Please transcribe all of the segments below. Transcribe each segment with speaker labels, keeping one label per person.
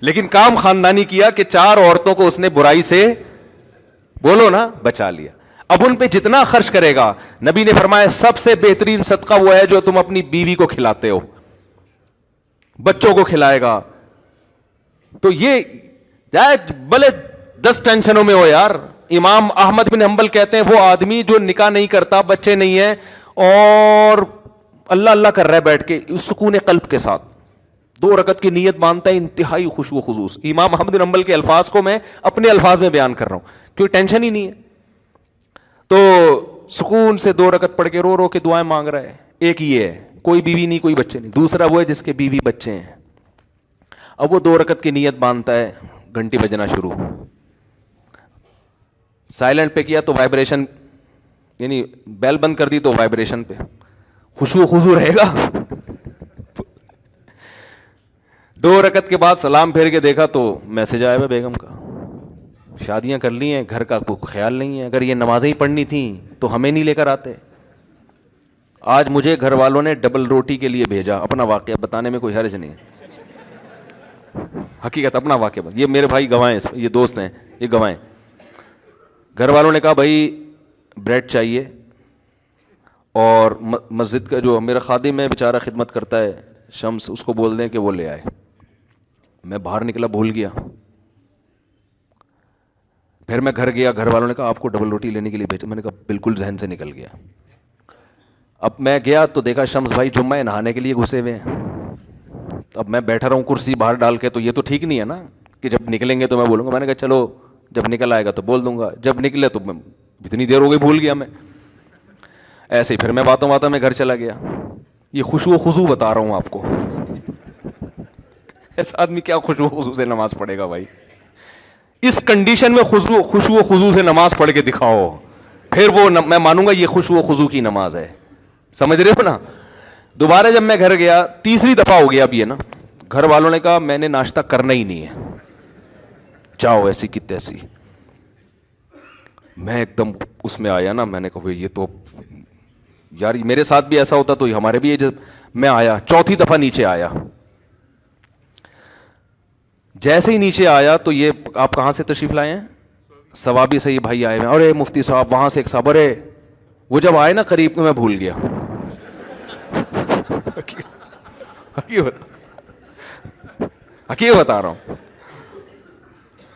Speaker 1: لیکن کام خاندانی کیا کہ 4 عورتوں کو اس نے برائی سے بولو نا بچا لیا. اب ان پہ جتنا خرچ کرے گا, نبی نے فرمایا سب سے بہترین صدقہ وہ ہے جو تم اپنی بیوی کو کھلاتے ہو, بچوں کو کھلائے گا. تو یہ جائے بھلے 10 ٹینشنوں میں ہو یار. امام احمد بن حنبل کہتے ہیں وہ آدمی جو نکاح نہیں کرتا, بچے نہیں ہیں, اور اللہ اللہ کر رہا ہے بیٹھ کے سکون قلب کے ساتھ, 2 رکعت کی نیت مانتا ہے, انتہائی خشوع و خضوع. امام احمد بن حنبل کے الفاظ کو میں اپنے الفاظ میں بیان کر رہا ہوں کیونکہ ٹینشن ہی نہیں ہے. تو سکون سے 2 رکعت پڑھ کے رو رو کے دعائیں مانگ رہا ہے. ایک یہ ہے کوئی بیوی نہیں کوئی بچے نہیں. دوسرا وہ ہے جس کے بیوی بچے ہیں. اب وہ 2 رکعت کی نیت باندھتا ہے, گھنٹی بجنا شروع, سائلنٹ پہ کیا تو وائبریشن, یعنی بیل بند کر دی تو وائبریشن پہ, خشوع و خضوع رہے گا. 2 رکعت کے بعد سلام پھیر کے دیکھا تو میسج آیا ہے بیگم کا, شادیاں کر لی ہیں, گھر کا کوئی خیال نہیں ہے. اگر یہ نمازیں ہی پڑھنی تھیں تو ہمیں نہیں لے کر آتے. آج مجھے گھر والوں نے ڈبل روٹی کے لیے بھیجا. اپنا واقعہ بتانے میں کوئی حرج نہیں ہے, حقیقت اپنا واقعہ. یہ میرے بھائی گواہیں, یہ دوست ہیں, یہ گواہیں. گھر والوں نے کہا بھائی بریڈ چاہیے, اور مسجد کا جو میرا خادم ہے بیچارہ خدمت کرتا ہے شمس, اس کو بول دیں کہ وہ لے آئے. میں باہر نکلا, بھول گیا. پھر میں گھر گیا, گھر والوں نے کہا آپ کو ڈبل روٹی لینے کے لیے بھیجا. میں نے کہا بالکل ذہن سے نکل گیا. اب میں گیا تو دیکھا شمس بھائی جمعہ نہانے کے لیے گھسے ہوئے ہیں. اب میں بیٹھا رہا ہوں کرسی باہر ڈال کے, تو یہ تو ٹھیک نہیں ہے نا کہ جب نکلیں گے تو میں بولوں گا. میں نے کہا چلو جب نکل آئے گا تو بول دوں گا, جب نکلے تو میں اتنی دیر ہو گئی بھول گیا میں. ایسے ہی پھر میں باتوں میں گھر چلا گیا. یہ خشوع و خضوع بتا رہا ہوں آپ کو. ایسا آدمی کیا خشوع و خضوع سے نماز پڑھے گا بھائی؟ اس کنڈیشن میں خشوع و خضوع سے نماز پڑھ کے دکھاؤ, پھر وہ میں مانوں گا یہ خشوع و خضوع کی نماز ہے. سمجھ رہے ہو نا؟ دوبارہ جب میں گھر گیا, تیسری دفعہ ہو گیا اب یہ نا, گھر والوں نے کہا میں نے ناشتہ کرنا ہی نہیں ہے, جاؤ ایسی کی تیسی. میں ایک دم اس میں آیا نا, میں نے کہا یہ تو یار میرے ساتھ بھی ایسا ہوتا تو ہمارے بھی. میں آیا, چوتھی دفعہ نیچے آیا. جیسے ہی نیچے آیا تو یہ آپ کہاں سے تشریف لائے ہیں؟ ثوابی صحیح بھائی آئے ہیں. ارے مفتی صاحب, وہاں سے ایک صاحب, ارے وہ جب آئے نا قریب میں بھول گیا. حقیقت بتا رہا ہوں.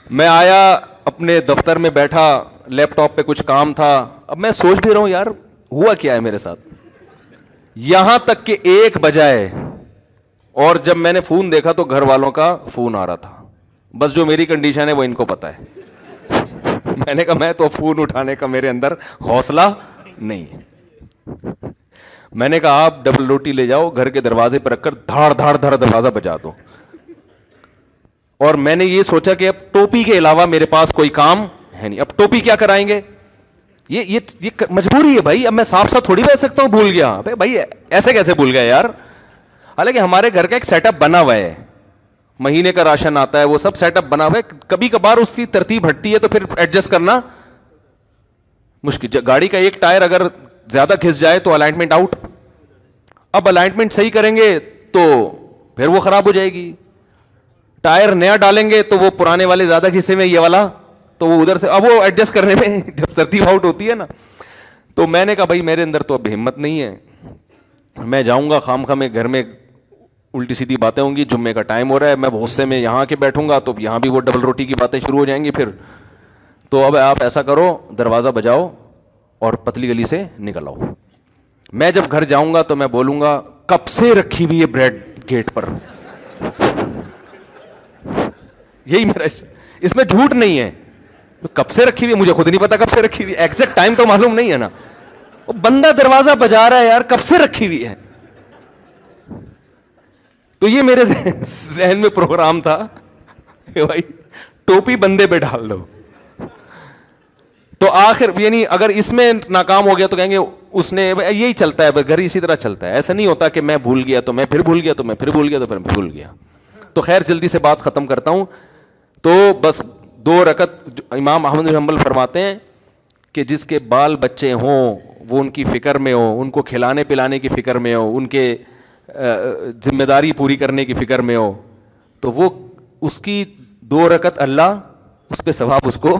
Speaker 1: میں آیا اپنے دفتر میں بیٹھا, لیپ ٹاپ پہ کچھ کام تھا. اب میں سوچ بھی رہا ہوں یار ہوا کیا ہے میرے ساتھ, یہاں تک کہ 1 بجائے, اور جب میں نے فون دیکھا تو گھر والوں کا فون آ رہا تھا. بس جو میری کنڈیشن ہے وہ ان کو پتا ہے. میں نے کہا میں تو فون اٹھانے کا میرے اندر حوصلہ نہیں. میں نے کہا آپ ڈبل روٹی لے جاؤ, گھر کے دروازے پر رکھ کر دھاڑ دھاڑ دھاڑ دروازہ بجا دو. اور میں نے یہ سوچا کہ اب ٹوپی کے علاوہ میرے پاس کوئی کام ہے نہیں, اب ٹوپی کیا کرائیں گے, یہ مجبوری ہے بھائی. اب میں صاف صاف تھوڑی بہ سکتا ہوں بھول گیا. بھائی ایسے کیسے بھول گیا یار؟ حالانکہ ہمارے گھر کا ایک سیٹ اپ بنا ہوا ہے, مہینے کا راشن آتا ہے, وہ سب سیٹ اپ بنا ہوا ہے. کبھی کبھار اس کی ترتیب ہٹتی ہے تو پھر ایڈجسٹ کرنا مشکل. گاڑی کا ایک ٹائر اگر زیادہ گھس جائے تو الائنمنٹ آؤٹ. اب الائنمنٹ صحیح کریں گے تو پھر وہ خراب ہو جائے گی. ٹائر نیا ڈالیں گے تو وہ پرانے والے زیادہ گھسے میں, یہ والا تو وہ ادھر سے, اب وہ ایڈجسٹ کرنے میں جب ترتیب آؤٹ ہوتی ہے نا. تو میں نے کہا بھائی میرے اندر تو اب ہمت نہیں ہے, میں جاؤں گا خام خواہ میں, گھر میں الٹی سیدھی باتیں ہوں گی, جمعے کا ٹائم ہو رہا ہے, میں غصے میں یہاں کے بیٹھوں گا تو یہاں بھی وہ ڈبل روٹی کی باتیں شروع ہو جائیں گی پھر. تو اب آپ ایسا کرو, دروازہ بجاؤ اور پتلی گلی سے نکل آؤ. میں جب گھر جاؤں گا تو میں بولوں گا کب سے رکھی ہوئی ہے بریڈ گیٹ پر. یہی میرا, اس میں جھوٹ نہیں ہے. کب سے رکھی ہوئی ہے مجھے خود نہیں پتا کب سے رکھی ہوئی ہے, ایگزیکٹ ٹائم تو معلوم نہیں ہے نا. وہ بندہ دروازہ بجا رہا ہے یار, کب سے رکھی ہوئی ہے. تو یہ میرے ذہن میں پروگرام تھا کہ بھائی ٹوپی بندے پہ ڈال دو. تو آخر یعنی اگر اس میں ناکام ہو گیا تو کہیں گے اس نے, یہی چلتا ہے گھر اسی طرح چلتا ہے. ایسا نہیں ہوتا کہ میں بھول گیا تو میں پھر بھول گیا تو میں پھر بھول گیا تو پھر بھول گیا. تو خیر جلدی سے بات ختم کرتا ہوں. تو بس 2 رکعت امام احمد بن حنبل فرماتے ہیں کہ جس کے بال بچے ہوں وہ ان کی فکر میں ہو, ان کو کھلانے پلانے کی فکر میں ہو, ان کے ذمہ داری پوری کرنے کی فکر میں ہو, تو وہ اس کی 2 رکعت اللہ, اس پہ ثواب اس کو